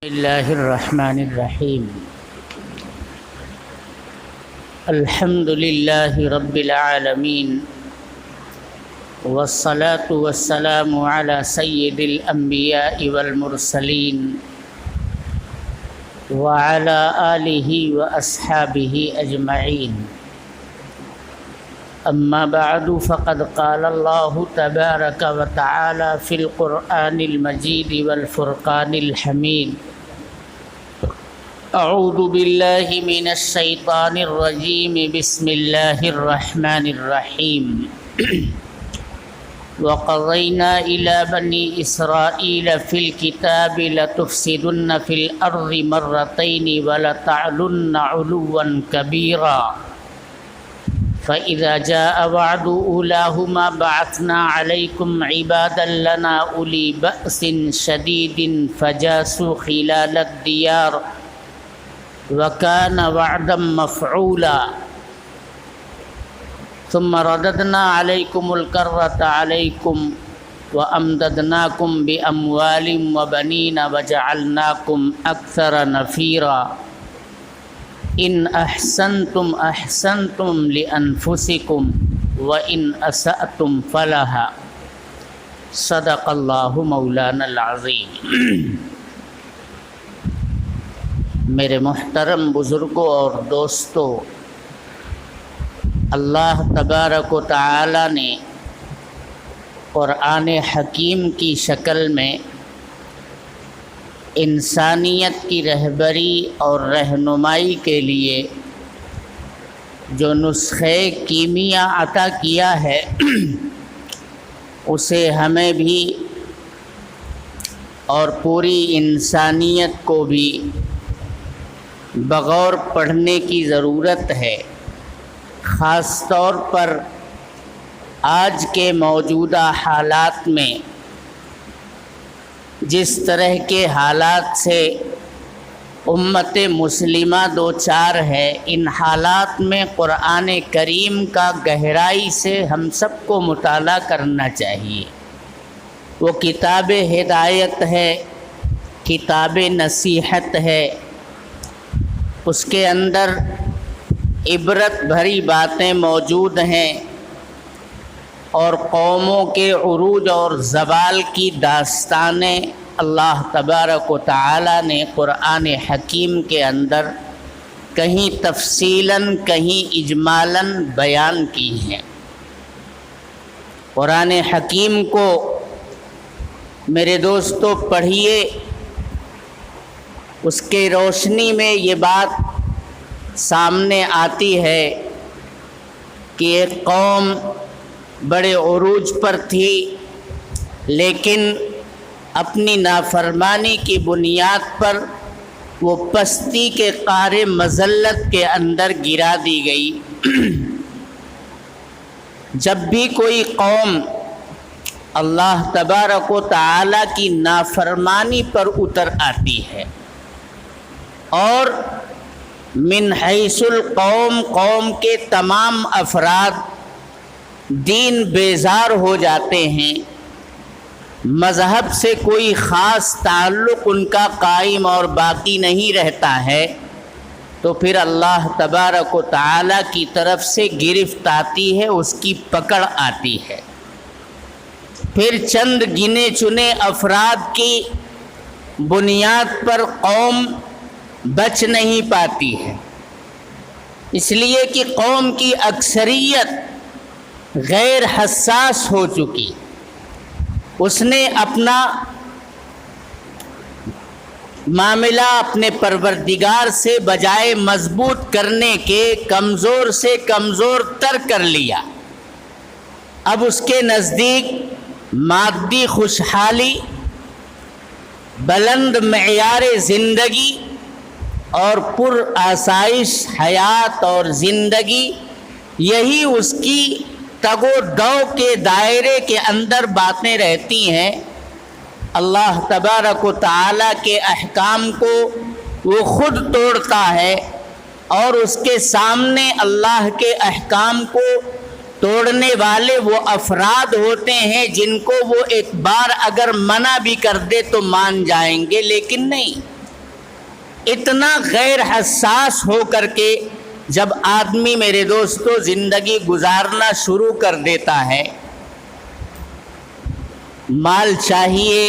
بسم اللہ الرحمن الرحیم الحمد للہ رب العالمین والصلاة والسلام علی سید الانبیاء والمرسلین وعلی آلہ واصحابہ اجمعین اما بعد فقد قال اللہ تبارک وتعالی فی القرآن المجید والفرقان الحمید اعوذ باللہ من الشیطان الرجیم بسم اللہ الرحمن الرحیم وقضینا الی بنی اسرائیل فی الکتاب لتفسدن فی الارض مرتین ولتعلن علوا کبیرا فإذا جاء وعد أولاهما بعثنا عليكم عبادا لنا أولي بأس شديد فجاسوا خلال الديار وكان وعدا مفعولا ثم رددنا عليكم الكرة عليكم وأمددناكم بأموال وبنين وجعلناكم أكثر نفيرا ان احسنتم احسنتم لانفسکم وان اسأتم فلہا صدق اللہ مولانا العظیم۔ میرے محترم بزرگوں اور دوستوں، اللہ تبارک و تعالی نے قرآن حکیم کی شکل میں انسانیت کی رہبری اور رہنمائی کے لیے جو نسخے کیمیا عطا کیا ہے اسے ہمیں بھی اور پوری انسانیت کو بھی بغور پڑھنے کی ضرورت ہے، خاص طور پر آج کے موجودہ حالات میں جس طرح کے حالات سے امت مسلمہ دوچار ہے، ان حالات میں قرآن کریم کا گہرائی سے ہم سب کو مطالعہ کرنا چاہیے۔ وہ کتاب ہدایت ہے، کتاب نصیحت ہے، اس کے اندر عبرت بھری باتیں موجود ہیں اور قوموں کے عروج اور زوال کی داستانیں اللہ تبارک و تعالی نے قرآن حکیم کے اندر کہیں تفصیلاً کہیں اجمالاً بیان کی ہیں۔ قرآن حکیم کو میرے دوستو پڑھیے، اس کے روشنی میں یہ بات سامنے آتی ہے کہ ایک قوم بڑے عروج پر تھی، لیکن اپنی نافرمانی کی بنیاد پر وہ پستی کے قعر مذلت کے اندر گرا دی گئی۔ جب بھی کوئی قوم اللہ تبارک و تعالی کی نافرمانی پر اتر آتی ہے اور من حیث القوم، قوم کے تمام افراد دین بیزار ہو جاتے ہیں، مذہب سے کوئی خاص تعلق ان کا قائم اور باقی نہیں رہتا ہے، تو پھر اللہ تبارک و تعالی کی طرف سے گرفت آتی ہے، اس کی پکڑ آتی ہے۔ پھر چند گنے چنے افراد کی بنیاد پر قوم بچ نہیں پاتی ہے، اس لیے کہ قوم کی اکثریت غیر حساس ہو چکی، اس نے اپنا معاملہ اپنے پروردگار سے بجائے مضبوط کرنے کے کمزور سے کمزور تر کر لیا۔ اب اس کے نزدیک مادی خوشحالی، بلند معیار زندگی اور پر آسائش حیات اور زندگی، یہی اس کی تگ و دو کے دائرے کے اندر باتیں رہتی ہیں۔ اللہ تبارک و تعالی کے احکام کو وہ خود توڑتا ہے اور اس کے سامنے اللہ کے احکام کو توڑنے والے وہ افراد ہوتے ہیں جن کو وہ ایک بار اگر منع بھی کر دے تو مان جائیں گے، لیکن نہیں، اتنا غیر حساس ہو کر کے جب آدمی میرے دوستو زندگی گزارنا شروع کر دیتا ہے، مال چاہیے،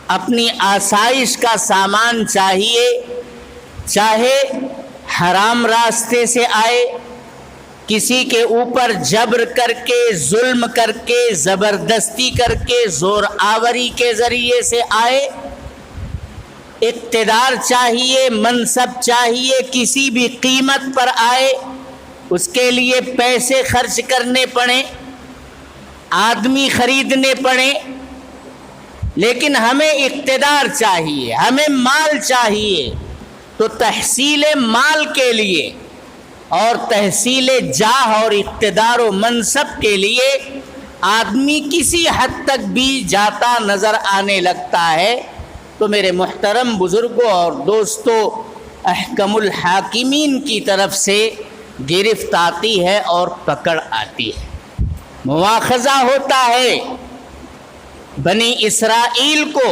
اپنی آسائش کا سامان چاہیے، چاہے حرام راستے سے آئے، کسی کے اوپر جبر کر کے، ظلم کر کے، زبردستی کر کے، زور آوری کے ذریعے سے آئے، اقتدار چاہیے، منصب چاہیے، کسی بھی قیمت پر آئے، اس کے لیے پیسے خرچ کرنے پڑیں، آدمی خریدنے پڑیں، لیکن ہمیں اقتدار چاہیے، ہمیں مال چاہیے، تو تحصیل مال کے لیے اور تحصیل جاہ اور اقتدار و منصب کے لیے آدمی کسی حد تک بھی جاتا نظر آنے لگتا ہے، تو میرے محترم بزرگوں اور دوستوں، احکم الحاکمین کی طرف سے گرفت آتی ہے اور پکڑ آتی ہے، مواخذہ ہوتا ہے۔ بنی اسرائیل کو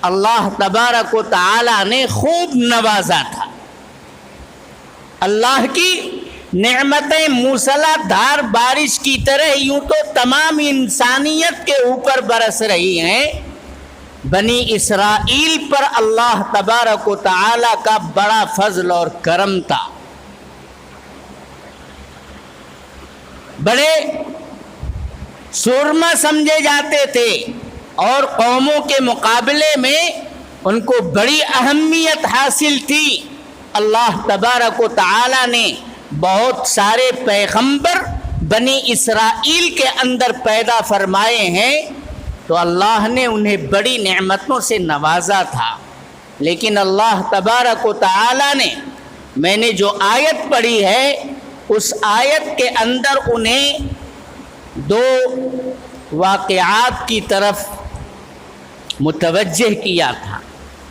اللہ تبارک و تعالی نے خوب نوازا تھا، اللہ کی نعمتیں موسلا دھار بارش کی طرح یوں تو تمام انسانیت کے اوپر برس رہی ہیں، بنی اسرائیل پر اللہ تبارک و تعالی کا بڑا فضل اور کرم تھا۔ بڑے سرما سمجھے جاتے تھے اور قوموں کے مقابلے میں ان کو بڑی اہمیت حاصل تھی۔ اللہ تبارک و تعالی نے بہت سارے پیغمبر بنی اسرائیل کے اندر پیدا فرمائے ہیں، تو اللہ نے انہیں بڑی نعمتوں سے نوازا تھا، لیکن اللہ تبارک و تعالی نے، میں نے جو آیت پڑھی ہے اس آیت کے اندر انہیں دو واقعات کی طرف متوجہ کیا تھا،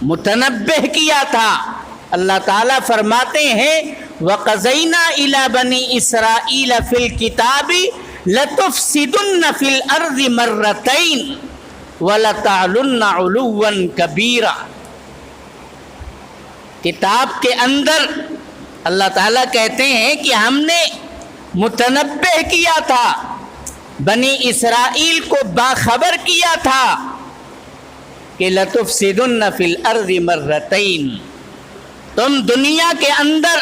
متنبہ کیا تھا۔ اللہ تعالیٰ فرماتے ہیں وَقَضَيْنَا إِلَى بَنِي إِسْرَائِيلَ فِي الْكِتَابِ لَتُفْسِدُنَّ فِي الْأَرْضِ مَرَّتَيْنِ وَلَتَعْلُنَّ عُلُوًّا كَبِيرًا۔ کتاب کے اندر اللہ تعالیٰ کہتے ہیں کہ ہم نے متنبہ کیا تھا، بنی اسرائیل کو باخبر کیا تھا کہ لَتُفْسِدُنَّ فِي الْأَرْضِ مَرَّتَيْنِ، تم دنیا کے اندر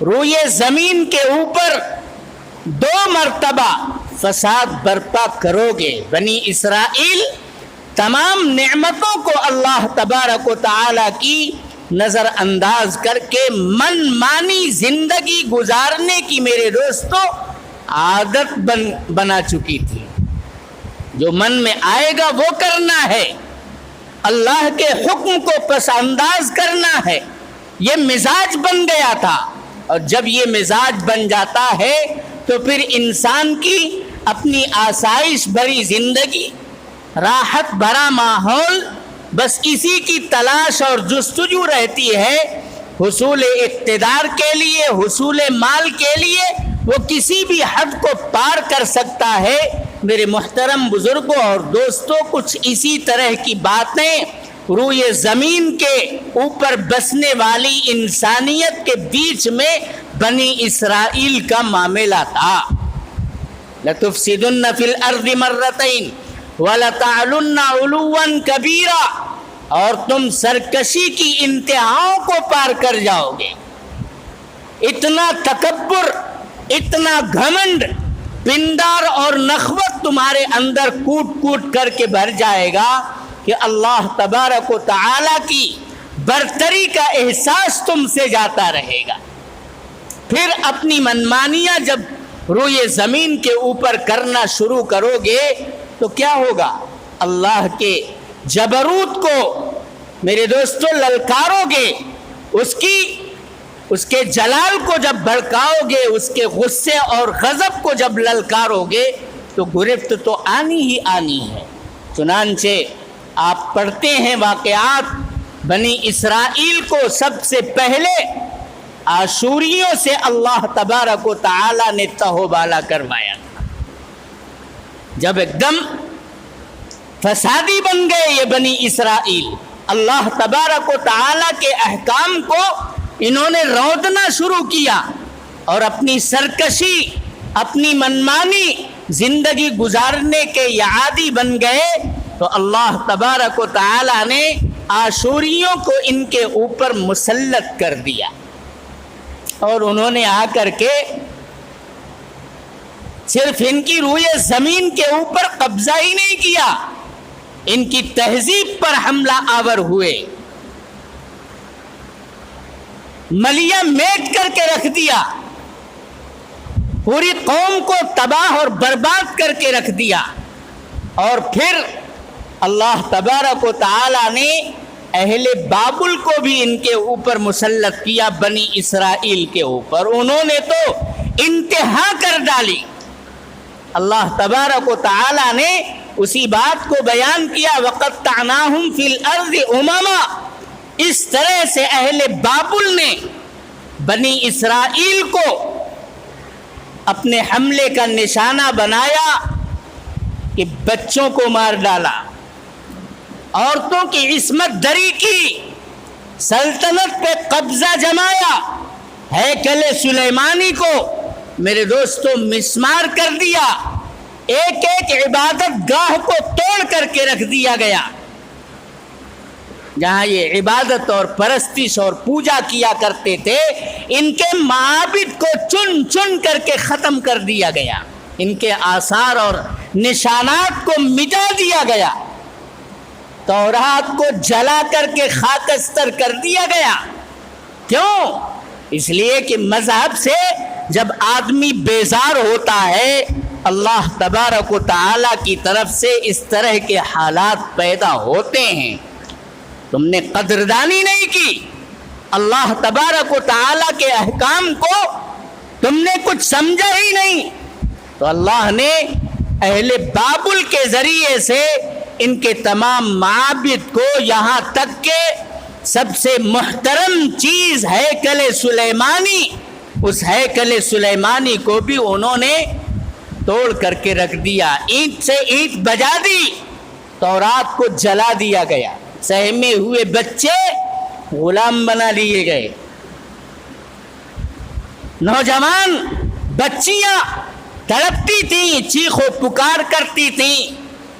روئے زمین کے اوپر 2 مرتبہ فساد برپا کرو گے۔ بنی اسرائیل تمام نعمتوں کو اللہ تبارک و تعالی کی نظر انداز کر کے من مانی زندگی گزارنے کی میرے دوستو عادت بنا چکی تھی۔ جو من میں آئے گا وہ کرنا ہے، اللہ کے حکم کو پس انداز کرنا ہے، یہ مزاج بن گیا تھا۔ اور جب یہ مزاج بن جاتا ہے تو پھر انسان کی اپنی آسائش بھری زندگی، راحت بھرا ماحول، بس اسی کی تلاش اور جستجو رہتی ہے، حصول اقتدار کے لیے، حصول مال کے لیے وہ کسی بھی حد کو پار کر سکتا ہے۔ میرے محترم بزرگوں اور دوستوں، کچھ اسی طرح کی باتیں روئے زمین کے اوپر بسنے والی انسانیت کے بیچ میں بنی اسرائیل کا معاملہ تھا۔ لَتُفْسِدُنَّ فِي الْأَرْضِ مَرَّتَيْنِ وَلَتَعْلُنَّ عُلُوًّا كَبِيرًا، اور تم سرکشی کی انتہاؤں کو پار کر جاؤ گے۔ اتنا تکبر، اتنا گھمنڈ، پندار اور نخوت تمہارے اندر کوٹ کوٹ کر کے بھر جائے گا کہ اللہ تبارک و تعالی کی برتری کا احساس تم سے جاتا رہے گا۔ پھر اپنی منمانیاں جب روئے زمین کے اوپر کرنا شروع کرو گے تو کیا ہوگا؟ اللہ کے جبروت کو میرے دوستو للکارو گے، اس کے جلال کو جب بھڑکاؤ گے، اس کے غصے اور غضب کو جب للکارو گے تو گرفت تو آنی ہی آنی ہے۔ چنانچہ آپ پڑھتے ہیں واقعات، بنی اسرائیل کو سب سے پہلے آشوریوں سے اللہ تبارک و تعالی نے تہو بالا کروایا تھا۔ جب ایک دم فسادی بن گئے یہ بنی اسرائیل، اللہ تبارک و تعالی کے احکام کو انہوں نے رودنا شروع کیا اور اپنی سرکشی، اپنی منمانی زندگی گزارنے کے یہ عادی بن گئے، تو اللہ تبارک و تعالی نے عاشوریوں کو ان کے اوپر مسلط کر دیا، اور انہوں نے آ کر کے صرف ان کی روئے زمین کے اوپر قبضہ ہی نہیں کیا، ان کی تہذیب پر حملہ آور ہوئے، ملیہ میٹ کر کے رکھ دیا، پوری قوم کو تباہ اور برباد کر کے رکھ دیا۔ اور پھر اللہ تبارک و تعالی نے اہل بابل کو بھی ان کے اوپر مسلط کیا، بنی اسرائیل کے اوپر، انہوں نے تو انتہا کر ڈالی۔ اللہ تبارک و تعالی نے اسی بات کو بیان کیا، وَقَطَّعْنَاهُمْ فِي الْأَرْضِ أُمَمًا، اس طرح سے اہل بابل نے بنی اسرائیل کو اپنے حملے کا نشانہ بنایا کہ بچوں کو مار ڈالا، عورتوں کی عصمت دری کی، سلطنت پہ قبضہ جمایا، ہیکل سلیمانی کو میرے دوستوں مسمار کر دیا، ایک ایک عبادت گاہ کو توڑ کر کے رکھ دیا گیا، جہاں یہ عبادت اور پرستش اور پوجا کیا کرتے تھے، ان کے معابد کو چن چن کر کے ختم کر دیا گیا، ان کے آثار اور نشانات کو مٹا دیا گیا، تورات کو جلا کر کے خاکستر کر دیا گیا۔ کیوں؟ اس لیے کہ مذہب سے جب آدمی بیزار ہوتا ہے، اللہ تبارک و تعالی کی طرف سے اس طرح کے حالات پیدا ہوتے ہیں۔ تم نے قدردانی نہیں کی، اللہ تبارک و تعالی کے احکام کو تم نے کچھ سمجھا ہی نہیں، تو اللہ نے اہل بابل کے ذریعے سے ان کے تمام معابد کو، یہاں تک کہ سب سے محترم چیز ہیکل سلیمانی، اس ہیکل سلیمانی کو بھی انہوں نے توڑ کر کے رکھ دیا، اینٹ سے اینٹ بجا دی، تورات کو جلا دیا گیا، سہمے ہوئے بچے غلام بنا لیے گئے، نوجوان بچیاں تڑپتی تھیں، چیخ و پکار کرتی تھیں،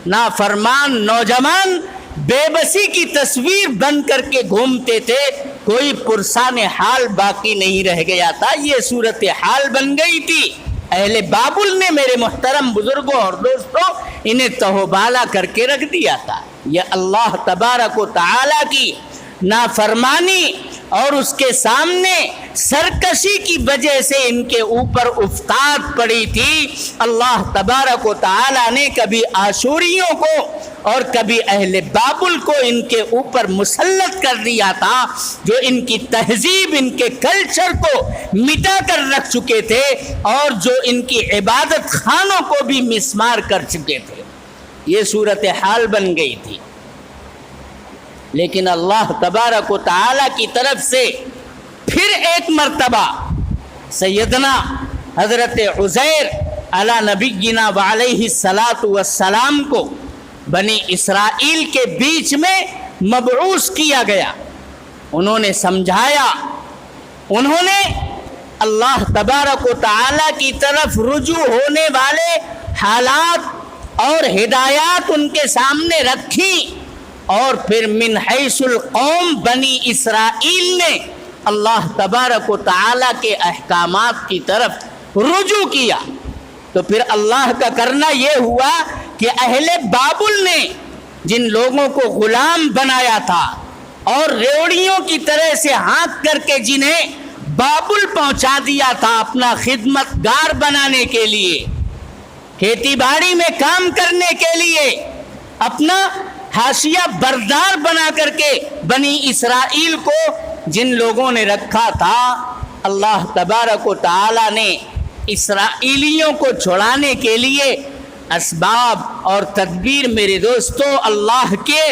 نافرمان نوجوان بے بسی کی تصویر بن کر کے گھومتے تھے، کوئی پرسان حال باقی نہیں رہ گیا تھا، یہ صورت حال بن گئی تھی۔ اہل بابل نے میرے محترم بزرگوں اور دوستوں انہیں تہوبالا کر کے رکھ دیا تھا۔ یہ اللہ تبارک و تعالی کی نافرمانی اور اس کے سامنے سرکشی کی وجہ سے ان کے اوپر افتاد پڑی تھی۔ اللہ تبارک و تعالی نے کبھی عاشوریوں کو اور کبھی اہل بابل کو ان کے اوپر مسلط کر دیا تھا، جو ان کی تہذیب، ان کے کلچر کو مٹا کر رکھ چکے تھے، اور جو ان کی عبادت خانوں کو بھی مسمار کر چکے تھے۔ یہ صورتحال بن گئی تھی۔ لیکن اللہ تبارک و تعالی کی طرف سے پھر ایک مرتبہ سیدنا حضرت عزیر علی نبینا وعلیہ الصلاۃ والسلام کو بنی اسرائیل کے بیچ میں مبعوث کیا گیا۔ انہوں نے سمجھایا، انہوں نے اللہ تبارک و تعالی کی طرف رجوع ہونے والے حالات اور ہدایات ان کے سامنے رکھی، اور پھر من حیث القوم بنی اسرائیل نے اللہ تبارک و تعالی کے احکامات کی طرف رجوع کیا۔ تو پھر اللہ کا کرنا یہ ہوا کہ اہل بابل نے جن لوگوں کو غلام بنایا تھا اور ریوڑیوں کی طرح سے ہانک کر کے جنہیں بابل پہنچا دیا تھا اپنا خدمت گار بنانے کے لیے، کھیتی باڑی میں کام کرنے کے لیے، اپنا حاشیہ بردار بنا کر کے بنی اسرائیل کو جن لوگوں نے رکھا تھا، اللہ تبارک و تعالی نے اسرائیلیوں کو چھڑانے کے لیے اسباب اور تدبیر، میرے دوستوں، اللہ کے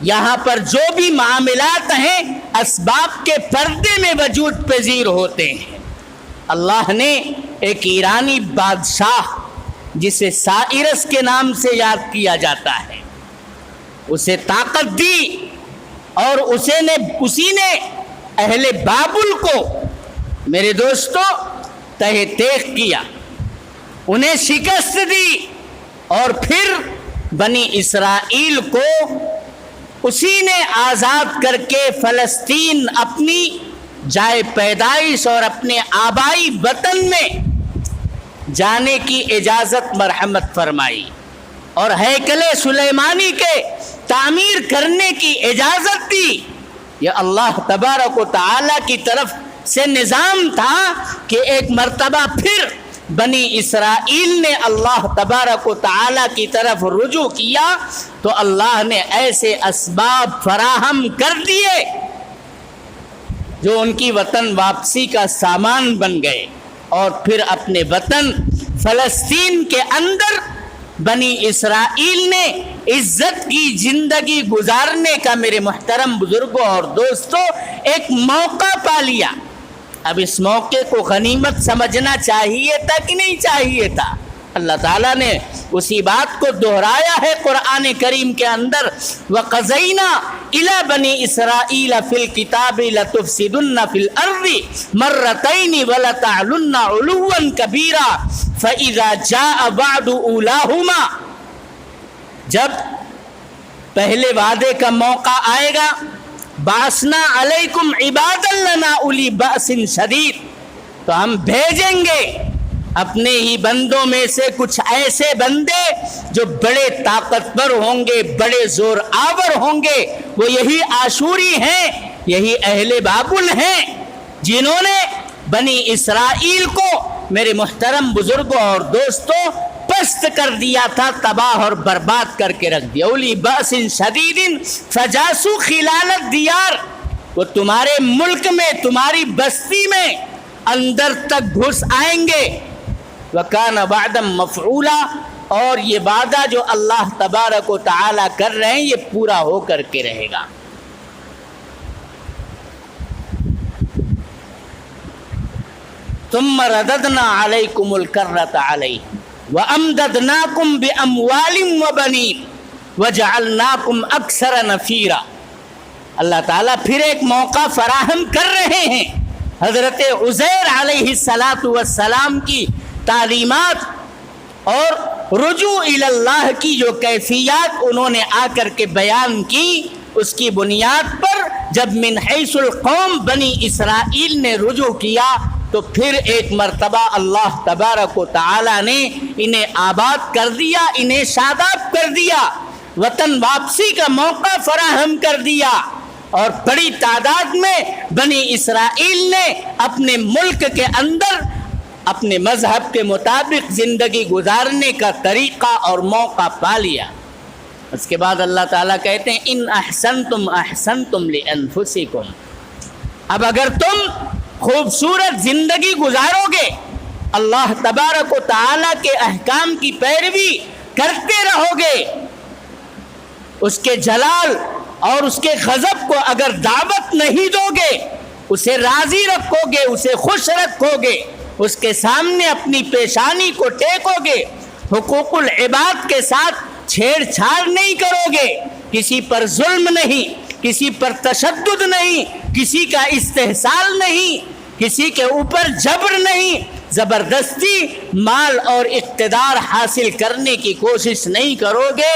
یہاں پر جو بھی معاملات ہیں اسباب کے پردے میں وجود پذیر ہوتے ہیں۔ اللہ نے ایک ایرانی بادشاہ جسے سائرس کے نام سے یاد کیا جاتا ہے، اسے طاقت دی اور اسی نے اہل بابل کو میرے دوستو تہ تیغ کیا، انہیں شکست دی، اور پھر بنی اسرائیل کو اسی نے آزاد کر کے فلسطین اپنی جائے پیدائش اور اپنے آبائی وطن میں جانے کی اجازت مرحمت فرمائی، اور ہیکل سلیمانی کے تعمیر کرنے کی اجازت دی۔ یہ اللہ تبارک و تعالی کی طرف سے نظام تھا کہ ایک مرتبہ پھر بنی اسرائیل نے اللہ تبارک و تعالی کی طرف رجوع کیا تو اللہ نے ایسے اسباب فراہم کر دیے جو ان کی وطن واپسی کا سامان بن گئے، اور پھر اپنے وطن فلسطین کے اندر بنی اسرائیل نے عزت کی زندگی گزارنے کا میرے محترم بزرگوں اور دوستوں ایک موقع پا لیا۔ اب اس موقع کو غنیمت سمجھنا چاہیے تھا کہ نہیں چاہیے تھا؟ اللہ تعالیٰ نے اسی بات کو دہرایا ہے قرآن کریم کے اندر، وَقَضَيْنَا إِلَى بَنِي إِسْرَائِيلَ فِي الْكِتَابِ لَتُفْسِدُنَّ فِي الْأَرْضِ مَرَّتَيْنِ وَلَتَعْلُنَّ عُلُوًّا كَبِيرًا فَإِذَا جَاءَ وَعْدُ أُولَاهُمَا، جب پہلے وعدے کا موقع آئے گا، بَعَثْنَا عَلَيْكُمْ عِبَادًا لَنَا أُولِي بَأْسٍ شَدِيدٍ، تو ہم بھیجیں گے اپنے ہی بندوں میں سے کچھ ایسے بندے جو بڑے طاقتور ہوں گے، بڑے زور آور ہوں گے۔ وہ یہی آشوری ہیں، یہی اہل بابل ہیں جنہوں نے بنی اسرائیل کو میرے محترم بزرگوں اور دوستوں پست کر دیا تھا، تباہ اور برباد کر کے رکھ دیا۔ اولی بأس شدید فجاسو خلال الدیار، وہ تمہارے ملک میں، تمہاری بستی میں اندر تک گھس آئیں گے۔ وَكَانَ وَعْدًا مَفْعُولًا، اور یہ وعدہ جو اللہ تبارک و تعالی کر رہے ہیں یہ پورا ہو کر کے رہے گا۔ ثُمَّ رَدَدْنَا عَلَيْكُمُ الْكَرَّةَ عَلَيْهِمْ وَأَمْدَدْنَاكُمْ بِأَمْوَالٍ وَبَنِينَ وَجَعَلْنَاكُمْ أَكْثَرَ نَفِيرًا۔ اللہ تعالیٰ پھر ایک موقع فراہم کر رہے ہیں۔ حضرت عزیر علیہ السلام کی تعلیمات اور رجوع الی اللہ کی جو کیفیات انہوں نے آ کر کے بیان کی، اس کی بنیاد پر جب من حیث القوم بنی اسرائیل نے رجوع کیا تو پھر ایک مرتبہ اللہ تبارک و تعالی نے انہیں آباد کر دیا، انہیں شاداب کر دیا، وطن واپسی کا موقع فراہم کر دیا، اور بڑی تعداد میں بنی اسرائیل نے اپنے ملک کے اندر اپنے مذہب کے مطابق زندگی گزارنے کا طریقہ اور موقع پا لیا۔ اس کے بعد اللہ تعالیٰ کہتے ہیں ان احسنتم احسنتم لانفسکم، اب اگر تم خوبصورت زندگی گزارو گے، اللہ تبارک و تعالیٰ کے احکام کی پیروی کرتے رہو گے، اس کے جلال اور اس کے غضب کو اگر دعوت نہیں دو گے، اسے راضی رکھو گے، اسے خوش رکھو گے، اس کے سامنے اپنی پیشانی کو ٹیکو گے، حقوق العباد کے ساتھ چھیڑ چھاڑ نہیں کرو گے، کسی پر ظلم نہیں، کسی پر تشدد نہیں، کسی کا استحصال نہیں، کسی کے اوپر جبر نہیں، زبردستی مال اور اقتدار حاصل کرنے کی کوشش نہیں کرو گے،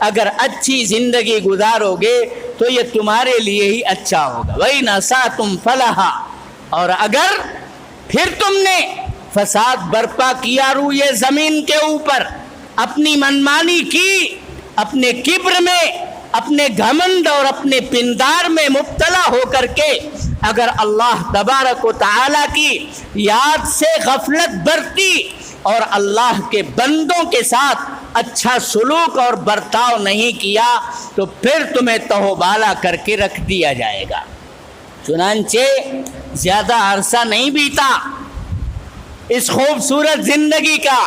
اگر اچھی زندگی گزارو گے تو یہ تمہارے لیے ہی اچھا ہوگا۔ وَإِنْ أَسَأْتُمْ فَلَهَا، اور اگر پھر تم نے فساد برپا کیا روئے زمین کے اوپر، اپنی منمانی کی، اپنے کبر میں، اپنے گھمنڈ اور اپنے پندار میں مبتلا ہو کر کے اگر اللہ تبارک و تعالیٰ کی یاد سے غفلت برتی اور اللہ کے بندوں کے ساتھ اچھا سلوک اور برتاؤ نہیں کیا تو پھر تمہیں تہوبالا کر کے رکھ دیا جائے گا۔ چنانچہ زیادہ عرصہ نہیں بیتا اس خوبصورت زندگی کا،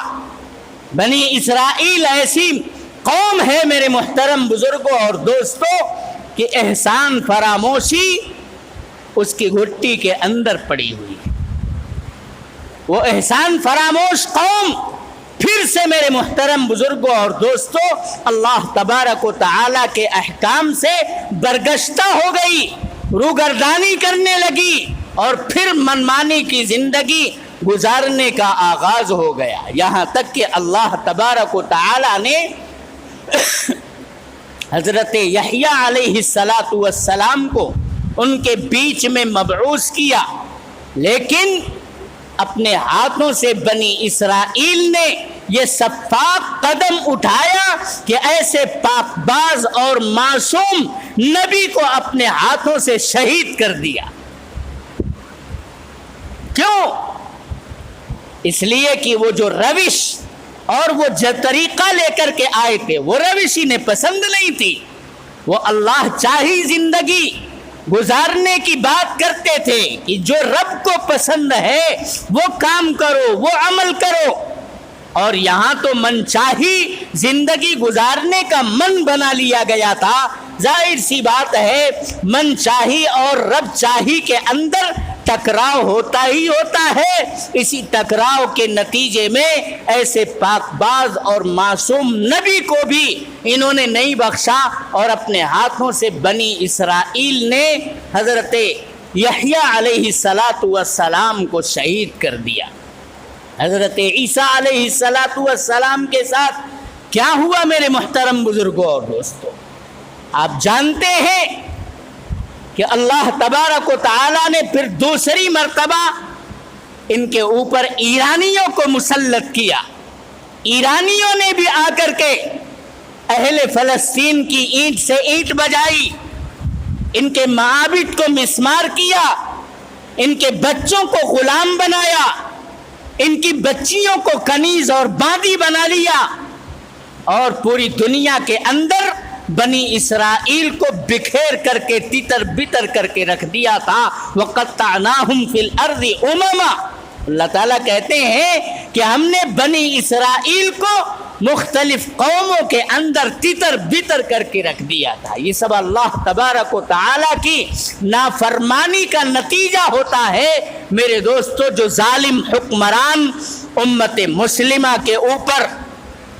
بنی اسرائیل ایسی قوم ہے میرے محترم بزرگوں اور دوستوں کہ احسان فراموشی اس کی گھٹی کے اندر پڑی ہوئی ہے۔ وہ احسان فراموش قوم پھر سے میرے محترم بزرگوں اور دوستوں اللہ تبارک و تعالیٰ کے احکام سے برگشتہ ہو گئی، روگردانی کرنے لگی اور پھر منمانی کی زندگی گزارنے کا آغاز ہو گیا، یہاں تک کہ اللہ تبارک و تعالیٰ نے حضرت یحییٰ علیہ السلام کو ان کے بیچ میں مبعوث کیا، لیکن اپنے ہاتھوں سے بنی اسرائیل نے یہ سفاک قدم اٹھایا کہ ایسے پاک باز اور معصوم نبی کو اپنے ہاتھوں سے شہید کر دیا۔ کیوں؟ اس لیے کہ وہ جو روش اور وہ جو طریقہ لے کر کے آئے تھے وہ روش انہیں پسند نہیں تھی، وہ اللہ چاہی زندگی گزارنے کی بات کرتے تھے کہ جو رب کو پسند ہے وہ کام کرو، وہ عمل کرو، اور یہاں تو من چاہی زندگی گزارنے کا من بنا لیا گیا تھا۔ ظاہر سی بات ہے من چاہی اور رب چاہی کے اندر ٹکراؤ ہوتا ہی ہوتا ہے، اسی ٹکراؤ کے نتیجے میں ایسے پاک باز اور معصوم نبی کو بھی انہوں نے نہیں بخشا اور اپنے ہاتھوں سے بنی اسرائیل نے حضرت یحییٰ علیہ السلام کو شہید کر دیا۔ حضرت عیسیٰ علیہ السلام کے ساتھ کیا ہوا میرے محترم بزرگوں اور دوستوں؟ آپ جانتے ہیں کہ اللہ تبارک و تعالیٰ نے پھر دوسری مرتبہ ان کے اوپر ایرانیوں کو مسلط کیا۔ ایرانیوں نے بھی آ کر کے اہل فلسطین کی اینٹ سے اینٹ بجائی، ان کے معابد کو مسمار کیا، ان کے بچوں کو غلام بنایا، ان کی بچیوں کو کنیز اور باندی بنا لیا، اور پوری دنیا کے اندر بنی اسرائیل کو بکھیر کر کے تتر بتر کر کے رکھ دیا تھا۔ وَقَطَّعْنَاهُمْ فِي الْأَرْضِ أُمَمًا، اللہ تعالیٰ کہتے ہیں کہ ہم نے بنی اسرائیل کو مختلف قوموں کے اندر تتر بتر کر کے رکھ دیا تھا۔ یہ سب اللہ تبارک و تعالیٰ کی نافرمانی کا نتیجہ ہوتا ہے میرے دوستو، جو ظالم حکمران امت مسلمہ کے اوپر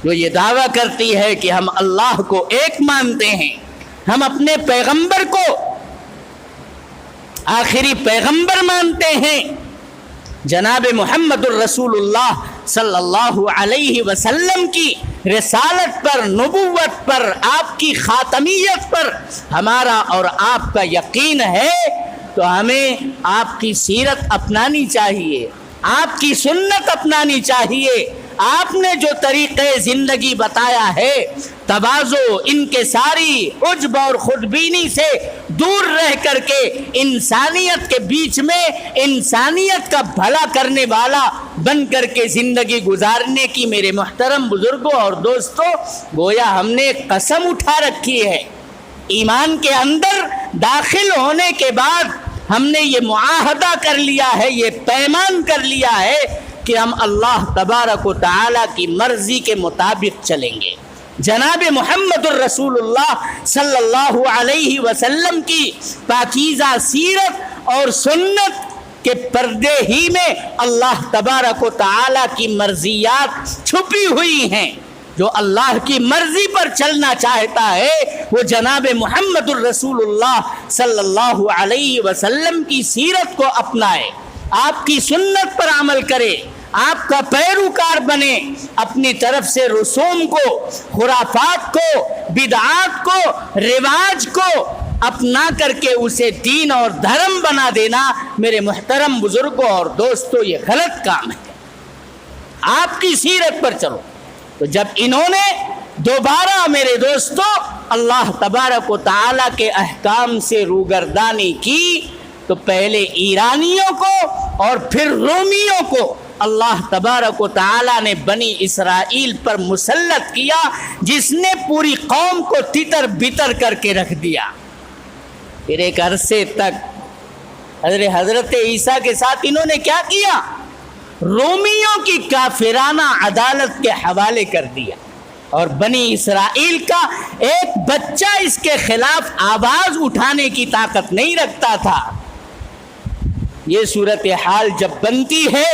جو یہ دعویٰ کرتی ہے کہ ہم اللہ کو ایک مانتے ہیں، ہم اپنے پیغمبر کو آخری پیغمبر مانتے ہیں، جناب محمد الرسول اللہ صلی اللہ علیہ وسلم کی رسالت پر، نبوت پر، آپ کی خاتمیت پر ہمارا اور آپ کا یقین ہے، تو ہمیں آپ کی سیرت اپنانی چاہیے، آپ کی سنت اپنانی چاہیے۔ آپ نے جو طریقے زندگی بتایا ہے، تواضع، انکساری، عجب اور خودبینی سے دور رہ کر کے انسانیت کے بیچ میں انسانیت کا بھلا کرنے والا بن کر کے زندگی گزارنے کی میرے محترم بزرگوں اور دوستوں گویا ہم نے قسم اٹھا رکھی ہے۔ ایمان کے اندر داخل ہونے کے بعد ہم نے یہ معاہدہ کر لیا ہے، یہ پیمان کر لیا ہے کہ ہم اللہ تبارک و تعالیٰ کی مرضی کے مطابق چلیں گے۔ جناب محمد الرسول اللہ صلی اللہ علیہ وسلم کی پاکیزہ سیرت اور سنت کے پردے ہی میں اللہ تبارک و تعالیٰ کی مرضیات چھپی ہوئی ہیں۔ جو اللہ کی مرضی پر چلنا چاہتا ہے وہ جناب محمد الرسول اللہ صلی اللہ علیہ وسلم کی سیرت کو اپنائے، آپ کی سنت پر عمل کرے، آپ کا پیروکار بنے، اپنی طرف سے رسوم کو، خرافات کو، بدعات کو، رواج کو اپنا کر کے اسے دین اور دھرم بنا دینا میرے محترم بزرگوں اور دوستوں یہ غلط کام ہے۔ آپ کی سیرت پر چلو۔ تو جب انہوں نے دوبارہ میرے دوستوں اللہ تبارک و تعالیٰ کے احکام سے روگردانی کی تو پہلے ایرانیوں کو اور پھر رومیوں کو اللہ تبارک و تعالیٰ نے بنی اسرائیل پر مسلط کیا، جس نے پوری قوم کو تتر بتر کر کے رکھ دیا۔ پھر ایک عرصے تک حضرت عیسیٰ کے ساتھ انہوں نے کیا کیا؟ رومیوں کی کافرانہ عدالت کے حوالے کر دیا، اور بنی اسرائیل کا ایک بچہ اس کے خلاف آواز اٹھانے کی طاقت نہیں رکھتا تھا۔ یہ صورتحال جب بنتی ہے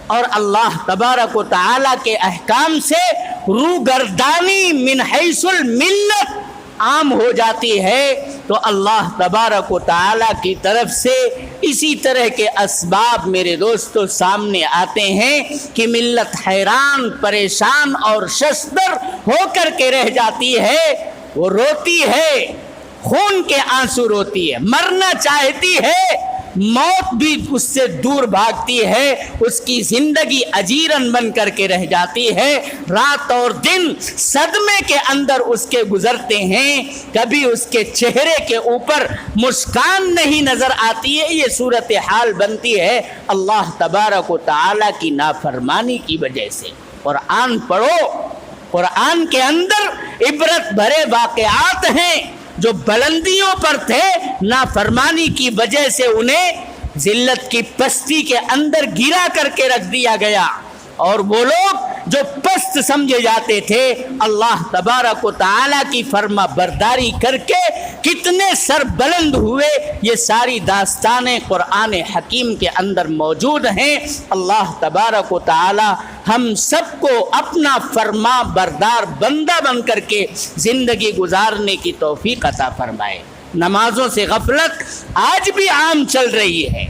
اور اللہ تبارک و تعالی کے احکام سے روگردانی من حیث الملت عام ہو جاتی ہے تو اللہ تبارک و تعالی کی طرف سے اسی طرح کے اسباب میرے دوستو سامنے آتے ہیں کہ ملت حیران پریشان اور ششدر ہو کر کے رہ جاتی ہے، وہ روتی ہے، خون کے آنسو روتی ہے، مرنا چاہتی ہے، موت بھی اس سے دور بھاگتی ہے، اس کی زندگی اجیرن بن کر کے رہ جاتی ہے، رات اور دن صدمے کے اندر اس کے گزرتے ہیں، کبھی اس کے چہرے کے اوپر مسکان نہیں نظر آتی ہے۔ یہ صورتحال بنتی ہے اللہ تبارک و تعالی کی نافرمانی کی وجہ سے۔ قرآن پڑھو، قرآن کے اندر عبرت بھرے واقعات ہیں جو بلندیوں پر تھے، نافرمانی کی وجہ سے انہیں ذلت کی پستی کے اندر گرا کر کے رکھ دیا گیا، اور وہ لوگ جو پست سمجھے جاتے تھے اللہ تبارک و تعالی کی فرما برداری کر کے کتنے سر بلند ہوئے، یہ ساری داستانیں قرآن حکیم کے اندر موجود ہیں۔ اللہ تبارک و تعالی ہم سب کو اپنا فرما بردار بندہ بن کر کے زندگی گزارنے کی توفیق عطا فرمائے۔ نمازوں سے غفلت آج بھی عام چل رہی ہے،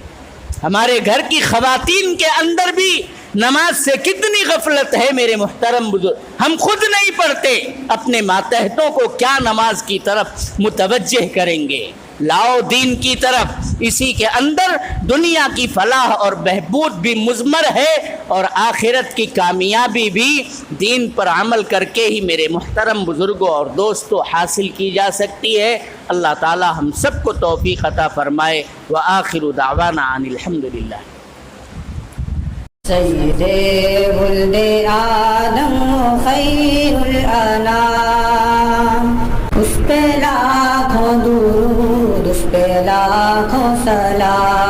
ہمارے گھر کی خواتین کے اندر بھی نماز سے کتنی غفلت ہے میرے محترم بزرگ، ہم خود نہیں پڑھتے، اپنے ماتحتوں کو کیا نماز کی طرف متوجہ کریں گے؟ لاؤ دین کی طرف، اسی کے اندر دنیا کی فلاح اور بہبود بھی مضمر ہے، اور آخرت کی کامیابی بھی دین پر عمل کر کے ہی میرے محترم بزرگوں اور دوستوں حاصل کی جا سکتی ہے۔ اللہ تعالی ہم سب کو توفیق عطا فرمائے۔ وآخر دعوانا ان الحمدللہ۔ سید ولد آدم خیر الانام، اس پہ لاکھوں درود، اس پہ لاکھوں سلام۔